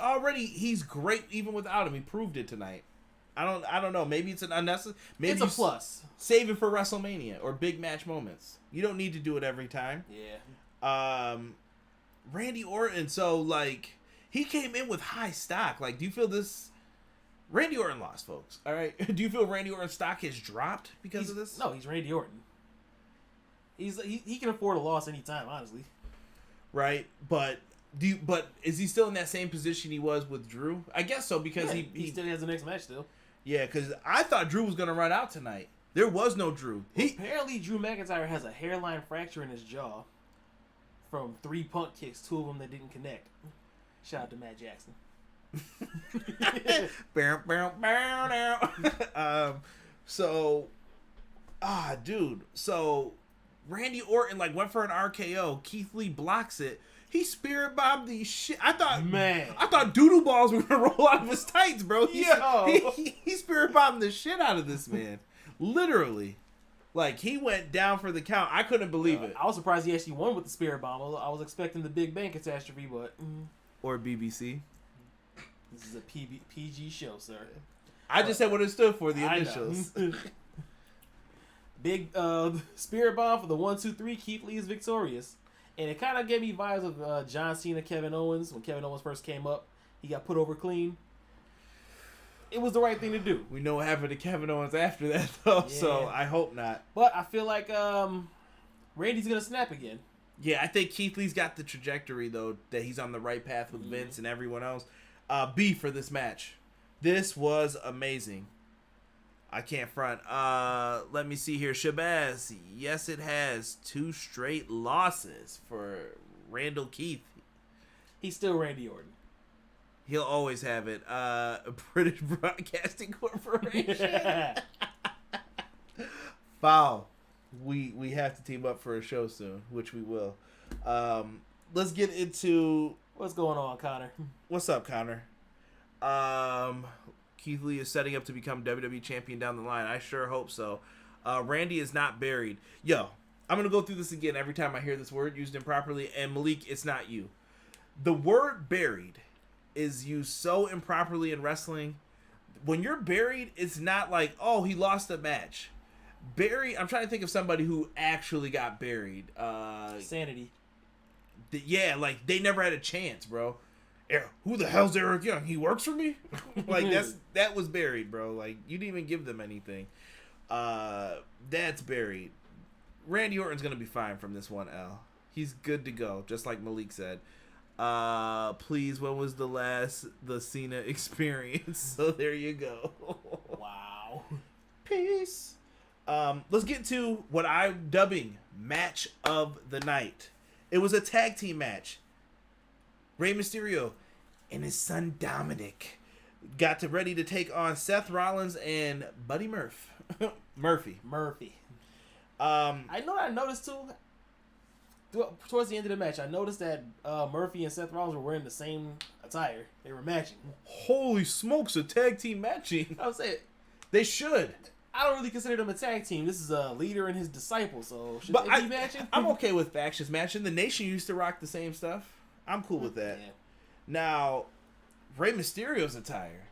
great even without him. He proved it tonight. I don't know. Maybe it's an unnecessary. Maybe it's a plus. Save it for WrestleMania or big match moments. You don't need to do it every time. Yeah. Randy Orton. So like, he came in with high stock. Like, do you feel this? Randy Orton lost, folks. All right. Do you feel Randy Orton's stock has dropped because of this? No, he's Randy Orton. He can afford a loss anytime, honestly. Right, but is he still in that same position he was with Drew? I guess so, because he still has the next match still. Yeah, because I thought Drew was gonna run out tonight. There was no Drew. Apparently, Drew McIntyre has a hairline fracture in his jaw from 3 punt kicks, 2 of them that didn't connect. Shout out to Matt Jackson. Dude. So Randy Orton went for an RKO. Keith Lee blocks it. He spirit bombed the shit. I thought doodle balls were gonna roll out of his tights, bro. He spirit bombed the shit out of this man. Literally. He went down for the count. I couldn't believe it. I was surprised he actually won with the spirit bomb. I was expecting the Big Bang catastrophe, but or BBC. This is a PG show, sir. I just said what it stood for, the initials. Big spirit bomb for the 1, 2, 3. Keith Lee is victorious. And it kind of gave me vibes of John Cena, Kevin Owens. When Kevin Owens first came up, he got put over clean. It was the right thing to do. We know what happened to Kevin Owens after that, though, so I hope not. But I feel like Randy's going to snap again. Yeah, I think Keith Lee's got the trajectory, though, that he's on the right path with Vince and everyone else. B for this match. This was amazing. I can't front. Let me see here. Shabazz. Yes, it has 2 straight losses for Randall Keith. He's still Randy Orton. He'll always have it. British Broadcasting Corporation. Foul. We have to team up for a show soon, which we will. Let's get into... What's going on, Connor? What's up, Connor? Keith Lee is setting up to become WWE champion down the line. I sure hope so. Randy is not buried. Yo, I'm going to go through this again every time I hear this word used improperly. And Malik, it's not you. The word buried is used so improperly in wrestling. When you're buried, it's not like, oh, he lost a match. Buried, I'm trying to think of somebody who actually got buried. Sanity. Yeah, they never had a chance, bro. Who the hell's Eric Young? He works for me? That was buried, bro. You didn't even give them anything. That's buried. Randy Orton's gonna be fine from this 1L. He's good to go, just like Malik said. Please, when was the Cena experience? So there you go. Wow. Peace. Let's get to what I'm dubbing match of the night. It was a tag team match. Rey Mysterio and his son Dominic got ready to take on Seth Rollins and Buddy Murphy. I noticed too. Towards the end of the match, I noticed that Murphy and Seth Rollins were wearing the same attire. They were matching. Holy smokes, a tag team matching. I would say they should. I don't really consider them a tag team. This is a leader and his disciple, so should they be matching? I'm okay with factions matching. The Nation used to rock the same stuff. I'm cool with that. Yeah. Now, Rey Mysterio's attire.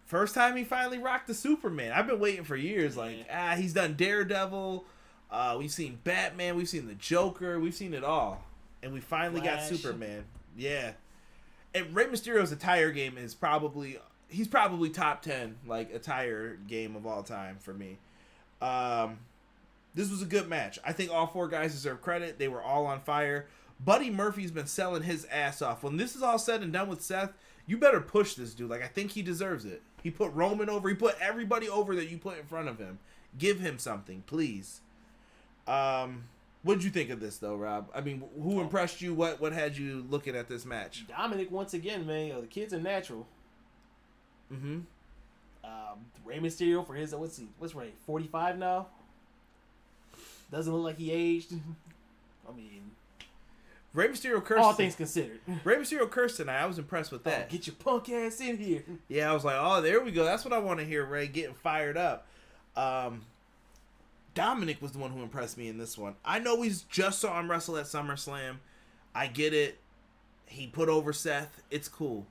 First time he finally rocked the Superman. I've been waiting for years. He's done Daredevil. We've seen Batman. We've seen the Joker. We've seen it all. and we finally got Flash. Superman. Yeah. And Rey Mysterio's attire game is probably top 10 like attire game of all time for me. This was a good match. I think all 4 guys deserve credit. They were all on fire. Buddy Murphy's been selling his ass off. When this is all said and done with Seth, you better push this dude. Like, I think he deserves it. He put Roman over. He put everybody over that you put in front of him. Give him something, please. What did you think of this, though, Rob? I mean, who impressed you? What had you looking at this match? Dominic, once again, man. The kid's a natural. Mm-hmm. Rey Mysterio for his, what's Rey, 45 now? Doesn't look like he aged. I mean, Rey Mysterio cursed. all things considered. Rey Mysterio cursed tonight. I was impressed with that. Oh, get your punk ass in here. Yeah, I was like, oh, there we go. That's what I want to hear, Ray, getting fired up. Dominic was the one who impressed me in this one. I know we just saw him wrestle at SummerSlam. I get it. He put over Seth. It's cool.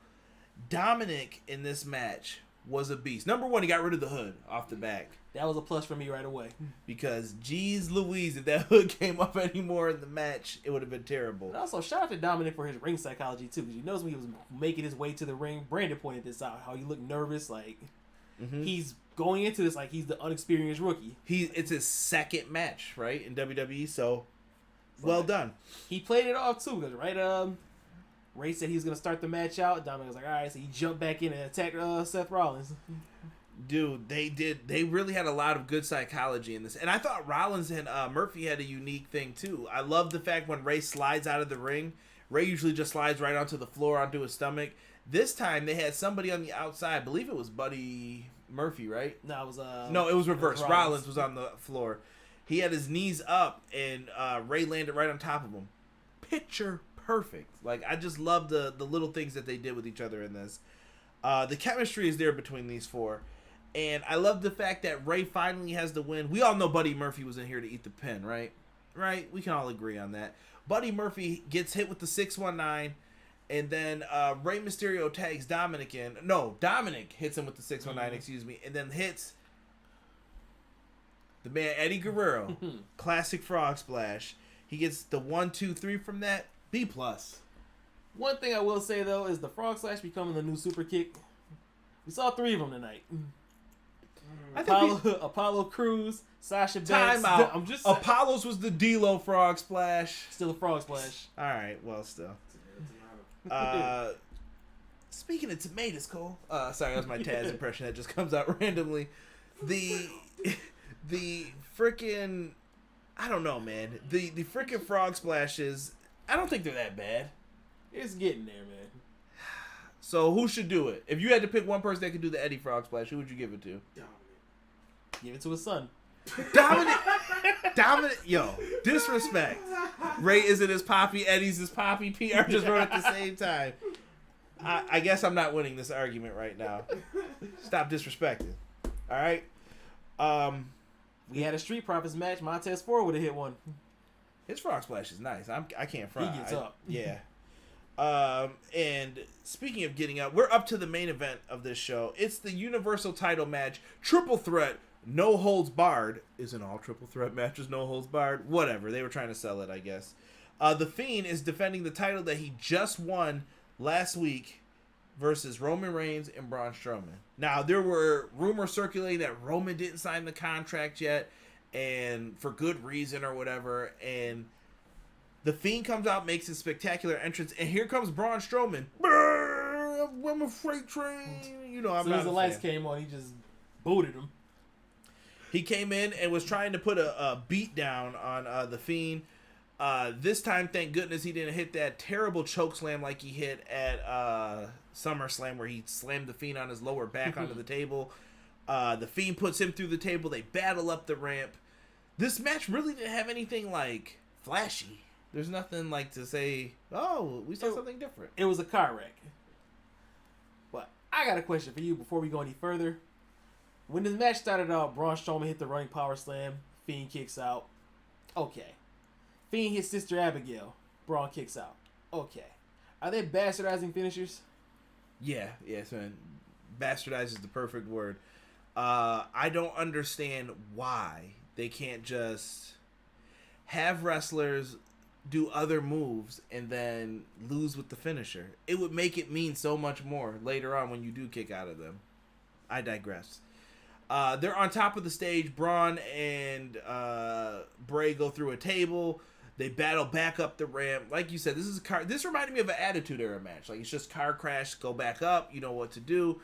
Dominic in this match was a beast. Number one, he got rid of the hood off the back. That was a plus for me right away. Because, geez Louise, if that hood came up anymore in the match, it would have been terrible. And also, shout out to Dominic for his ring psychology, too. Because you notice when he was making his way to the ring, Brandon pointed this out, how he looked nervous. Like, he's going into this like he's the unexperienced rookie. It's his second match, right, in WWE, so well done. He played it off, too. Because, right, Ray said he was going to start the match out. Dominic was like, all right. So he jumped back in and attacked Seth Rollins. Dude, they really had a lot of good psychology in this. And I thought Rollins and Murphy had a unique thing, too. I love the fact when Ray slides out of the ring, Ray usually just slides right onto the floor, onto his stomach. This time, they had somebody on the outside. I believe it was Buddy Murphy, right? No, it was No, it was reversed. Rollins was on the floor. He had his knees up, and Ray landed right on top of him. Picture perfect. Like, I just love the little things that they did with each other in this. The chemistry is there between these 4. And I love the fact that Ray finally has the win. We all know Buddy Murphy was in here to eat the pin, right? Right? We can all agree on that. Buddy Murphy gets hit with the 619, and then Rey Mysterio tags Dominic in. No, Dominic hits him with the 619, excuse me, and then hits the man Eddie Guerrero. Classic frog splash. He gets the 1, 2, 3 from that. B+. One thing I will say, though, is the frog slash becoming the new super kick. We saw 3 of them tonight. Apollo Crews, Sasha Banks. Time out. I'm just Apollo's was the D-Lo frog splash. still a frog splash. All right, well, still. Speaking of tomatoes, Cole. Sorry, that was my Taz impression that just comes out randomly. The freaking, I don't know, man. The freaking frog splashes, I don't think they're that bad. It's getting there, man. So who should do it? If you had to pick one person that could do the Eddie frog splash, who would you give it to? Give it to his son. Dominic, yo, disrespect. Ray isn't his poppy, Eddie's his poppy. PR just wrote at the same time. I guess I'm not winning this argument right now. Stop disrespecting. All right. We had a Street Profits match. Montez Ford would have hit one. His frog splash is nice. I can't front. He gets up. Yeah. And speaking of getting up, we're up to the main event of this show. It's the Universal title match, triple threat, no holds barred. Isn't all triple threat matches no holds barred? Whatever. They were trying to sell it, I guess. The Fiend is defending the title that he just won last week versus Roman Reigns and Braun Strowman. Now, there were rumors circulating that Roman didn't sign the contract yet, and for good reason or whatever, and the Fiend comes out, makes a spectacular entrance, and here comes Braun Strowman. I'm a freight train. You know, I'm as soon not as the a lights fan. came on, he just booted him. He came in and was trying to put a beat down on the Fiend. This time, thank goodness, he didn't hit that terrible choke slam like he hit at SummerSlam, where he slammed the Fiend on his lower back onto the table. The Fiend puts him through the table. They battle up the ramp. This match really didn't have anything like flashy. There's nothing like to say, oh, we saw something different. It was a car wreck. But I got a question for you before we go any further. When this match started out, Braun Strowman hit the running power slam. Fiend kicks out. Okay. Fiend hits Sister Abigail. Braun kicks out. Okay. Are they bastardizing finishers? Yeah, man. Bastardize is the perfect word. I don't understand why they can't just have wrestlers do other moves and then lose with the finisher. It would make it mean so much more later on when you do kick out of them. I digress. They're on top of the stage. Braun and Bray go through a table. They battle back up the ramp. Like you said, this reminded me of an Attitude Era match. Like, it's just car crash, go back up. You know what to do.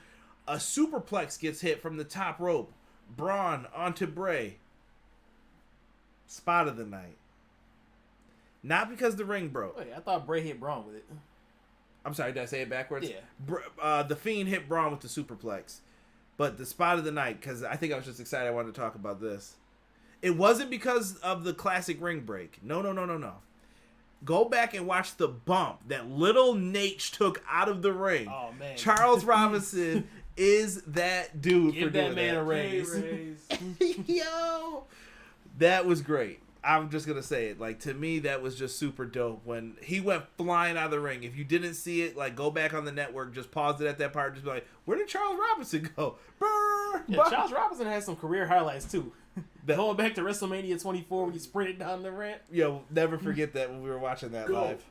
A superplex gets hit from the top rope. Braun onto Bray. Spot of the night. Not because the ring broke. Wait, I thought Bray hit Braun with it. I'm sorry, did I say it backwards? Yeah. The Fiend hit Braun with the superplex. But the spot of the night, because I think I was just excited I wanted to talk about this. It wasn't because of the classic ring break. No. Go back and watch the bump that little Nate took out of the ring. Oh, man. Charles Robinson is that dude. Give for doing that man that. a raise. Yo, that was great. I'm just gonna say it. Like, to me, that was just super dope when he went flying out of the ring. If you didn't see it, like, go back on the network, just pause it at that part, just be like, where did Charles Robinson go? Yeah, Charles Robinson has some career highlights too. Going back to WrestleMania 24 when he sprinted down the ramp. Yo, never forget that when we were watching that live.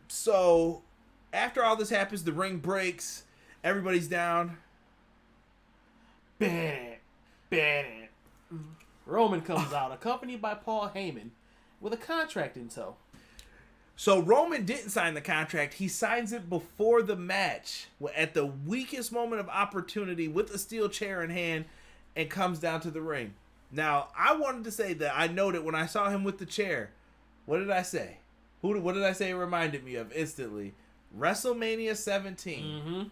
So after all this happens, the ring breaks. Everybody's down. Bam. Roman comes out, accompanied by Paul Heyman, with a contract in tow. So Roman didn't sign the contract. He signs it before the match, at the weakest moment of opportunity, with a steel chair in hand, and comes down to the ring. Now, I wanted to say that I noted when I saw him with the chair. What did I say? What did I say it reminded me of instantly? WrestleMania 17. Mm-hmm.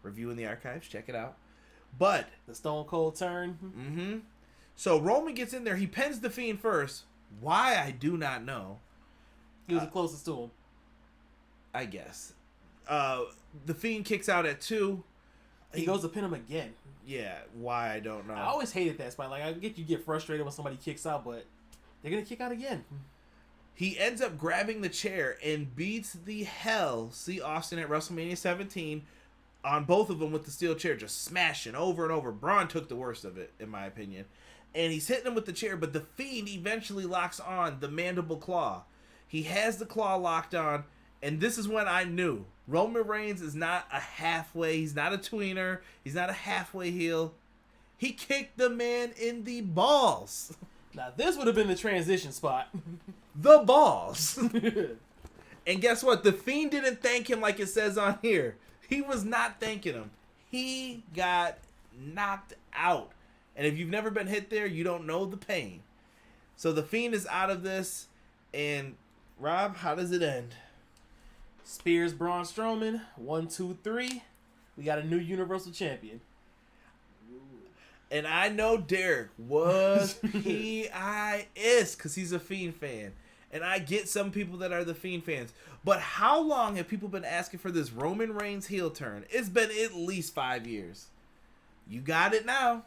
Review in the archives. Check it out. But The Stone Cold turn. Mm-hmm. So Roman gets in there. He pins the Fiend first. Why, I do not know. He was the closest to him. I guess. The Fiend kicks out at 2. He goes to pin him again. Yeah, why, I don't know. I always hated that spot. Like, I get you get frustrated when somebody kicks out, but they're going to kick out again. He ends up grabbing the chair and beats the hell see Austin at WrestleMania 17 on both of them with the steel chair, just smashing over and over. Braun took the worst of it, in my opinion. And he's hitting him with the chair, but the Fiend eventually locks on the mandible claw. He has the claw locked on, and this is when I knew Roman Reigns is not a halfway. He's not a tweener. He's not a halfway heel. He kicked the man in the balls. Now, this would have been the transition spot. The balls. And guess what? The Fiend didn't thank him like it says on here. He was not thanking him. He got knocked out. And if you've never been hit there, you don't know the pain. So the Fiend is out of this. And Rob, how does it end? Spears Braun Strowman. 1, 2, 3. We got a new Universal Champion. And I know Derek was pissed because he's a Fiend fan. And I get some people that are the Fiend fans. But how long have people been asking for this Roman Reigns heel turn? It's been at least 5 years. You got it now.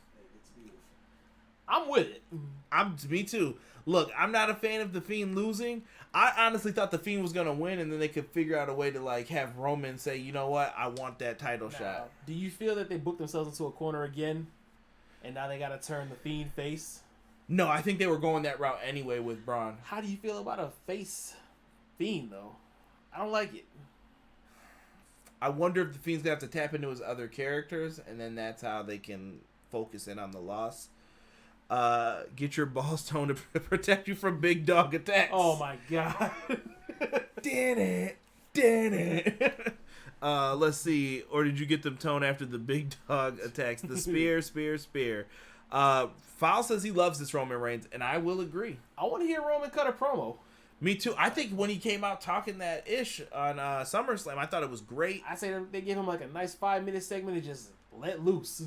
I'm with it. Me too. Look, I'm not a fan of the Fiend losing. I honestly thought the Fiend was gonna win, and then they could figure out a way to like have Roman say, you know what, I want that title shot. Do you feel that they booked themselves into a corner again, and now they got to turn the Fiend face? No, I think they were going that route anyway with Braun. How do you feel about a face Fiend though? I don't like it. I wonder if the Fiend's gonna have to tap into his other characters, and then that's how they can focus in on the loss. Get your balls toned to protect you from big dog attacks. Oh my god. Did it. Let's see. Or did you get them toned after the big dog attacks? The spear. Fowl says he loves this Roman Reigns, and I will agree. I want to hear Roman cut a promo. Me too. I think when he came out talking that ish on SummerSlam, I thought it was great. I say they gave him like a nice 5-minute segment and just let loose.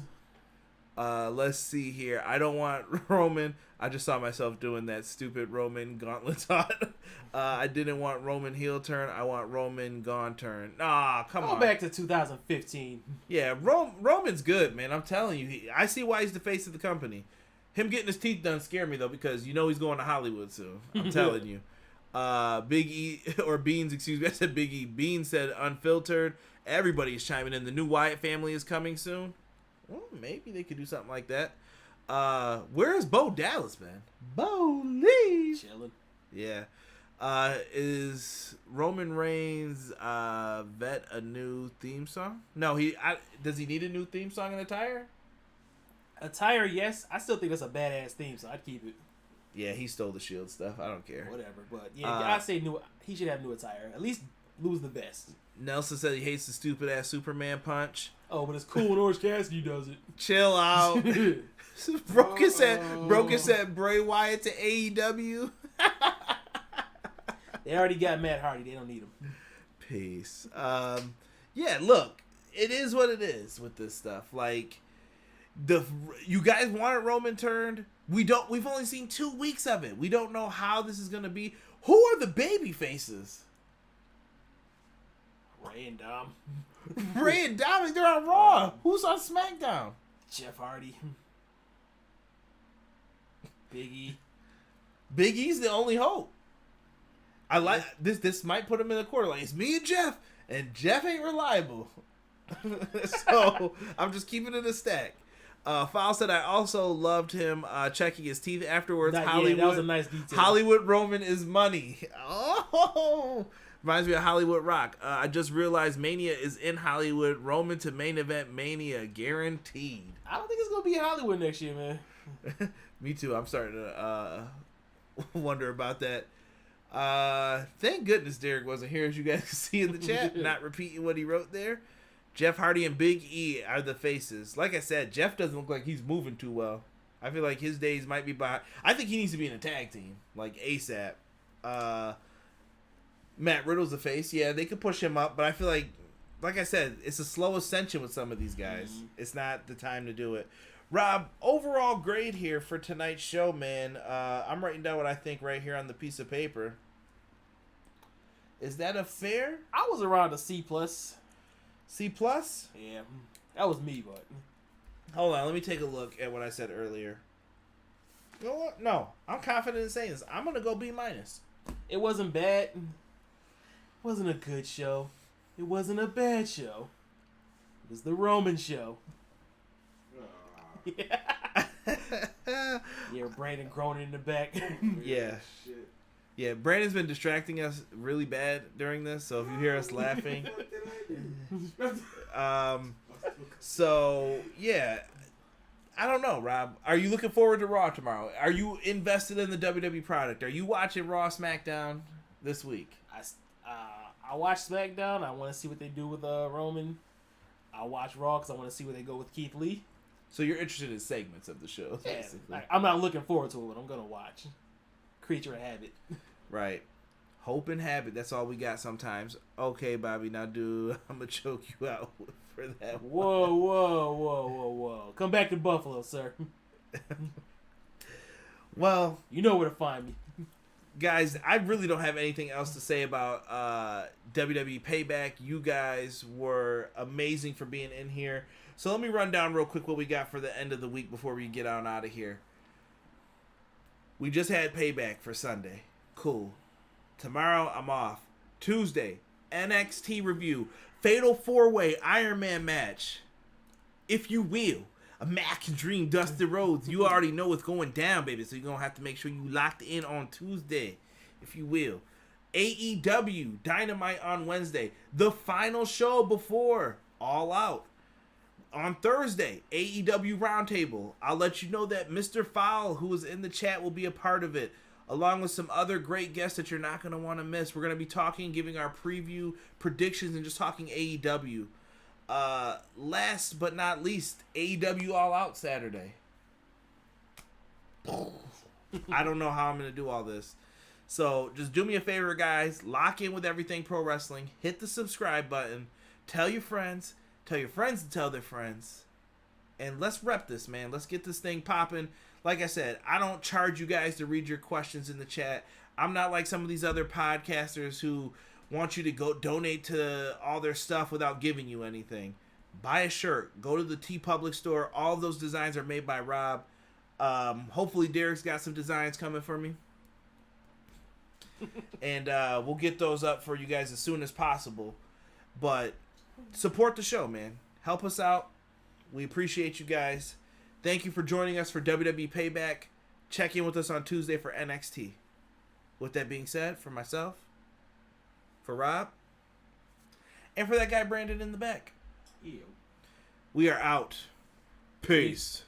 Let's see here. I don't want Roman. I just saw myself doing that stupid Roman gauntlet thought. I didn't want Roman heel turn. I want Roman gone turn. Nah, come on. Go back to 2015. Yeah, Roman's good, man. I'm telling you. I see why he's the face of the company. Him getting his teeth done scare me, though, because you know he's going to Hollywood soon. I'm telling you. Big E, or Beans, excuse me. I said Big E. Beans said unfiltered. Everybody's chiming in. The new Wyatt family is coming soon. Well, maybe they could do something like that. Where is Bo Dallas, man? Bo Lee. Chilling. Yeah. Is Roman Reigns vet a new theme song? No, does he need a new theme song in Attire? Attire, yes. I still think that's a badass theme, so I'd keep it. Yeah, he stole the Shield stuff. I don't care. Whatever, but yeah, I'd say new. He should have new attire. At least lose the vest. Nelson said he hates the stupid ass Superman punch. Oh, but it's cool when Orange Cassidy does it. Chill out. Broken said Bray Wyatt to AEW. They already got Matt Hardy. They don't need him. Peace. Yeah, look, it is what it is with this stuff. Like, you guys wanted Roman turned. We've only seen 2 weeks of it. We don't know how this is gonna be. Who are the baby faces? Ray and Dom. Ray and Dom, they're on Raw. Who's on SmackDown? Jeff Hardy. Big E. Big E's the only hope. I like this. This might put him in the corner. Like, it's me and Jeff ain't reliable. So I'm just keeping it a stack. Fowl said I also loved him checking his teeth afterwards. Hollywood, that was a nice detail. Hollywood Roman is money. Oh, reminds me of Hollywood Rock. I just realized Mania is in Hollywood. Roman to main event Mania guaranteed. I don't think it's gonna be Hollywood next year, man. Me too. I'm starting to wonder about that. Thank goodness Derek wasn't here, as you guys can see in the chat. Not repeating what he wrote there. Jeff Hardy and Big E are the faces. Like I said, Jeff doesn't look like he's moving too well. I feel like his days might be behind. I think he needs to be in a tag team, like ASAP. Matt Riddle's the face. Yeah, they could push him up, but I feel like I said, it's a slow ascension with some of these guys. Mm-hmm. It's not the time to do it. Rob, overall grade here for tonight's show, man. I'm writing down what I think right here on the piece of paper. Is that a fair? I was around a C+. C+? Yeah, that was me, but... Hold on, let me take a look at what I said earlier. You know what? No, I'm confident in saying this. I'm going to go B-. It wasn't bad. It wasn't a good show. It wasn't a bad show. It was the Roman show. Yeah. Yeah, Brandon groaning in the back. Yeah. Shit. Yeah, Brandon's been distracting us really bad during this, so if you hear us laughing... So, yeah. I don't know, Rob. Are you looking forward to Raw tomorrow? Are you invested in the WWE product? Are you watching Raw SmackDown this week? I watch SmackDown. I want to see what they do with Roman. I watch Raw because I want to see where they go with Keith Lee. So you're interested in segments of the show, basically. I'm not looking forward to it, but I'm going to watch. Creature of habit. Right. Hope and habit. That's all we got sometimes. Okay, Bobby. Now, dude, I'm going to choke you out for that. Whoa. Come back to Buffalo, sir. Well, you know where to find me. Guys, I really don't have anything else to say about WWE Payback. You guys were amazing for being in here. So let me run down real quick what we got for the end of the week before we get on out of here. We just had Payback for Sunday. Cool. Tomorrow, I'm off. Tuesday, NXT review. Fatal 4-Way Iron Man match. If you will. A Mac and Dream, Dusty Rhodes. You already know what's going down, baby. So you're going to have to make sure you locked in on Tuesday. If you will. AEW Dynamite on Wednesday. The final show before All Out. On Thursday, AEW Roundtable. I'll let you know that Mr. Fowl, who was in the chat, will be a part of it, along with some other great guests that you're not going to want to miss. We're going to be talking, giving our preview, predictions, and just talking AEW. Last but not least, AEW All Out Saturday. I don't know how I'm going to do all this. So just do me a favor, guys. Lock in with Everything Pro Wrestling. Hit the subscribe button. Tell your friends. Tell your friends to tell their friends. And let's rep this, man. Let's get this thing popping. Like I said, I don't charge you guys to read your questions in the chat. I'm not like some of these other podcasters who want you to go donate to all their stuff without giving you anything. Buy a shirt. Go to the TeePublic store. All of those designs are made by Rob. Hopefully Derek's got some designs coming for me. And we'll get those up for you guys as soon as possible. But support the show, man. Help us out. We appreciate you guys. Thank you for joining us for WWE Payback. Check in with us on Tuesday for NXT. With that being said, for myself, for Rob, and for that guy Brandon in the back, Ew. we are out. Peace.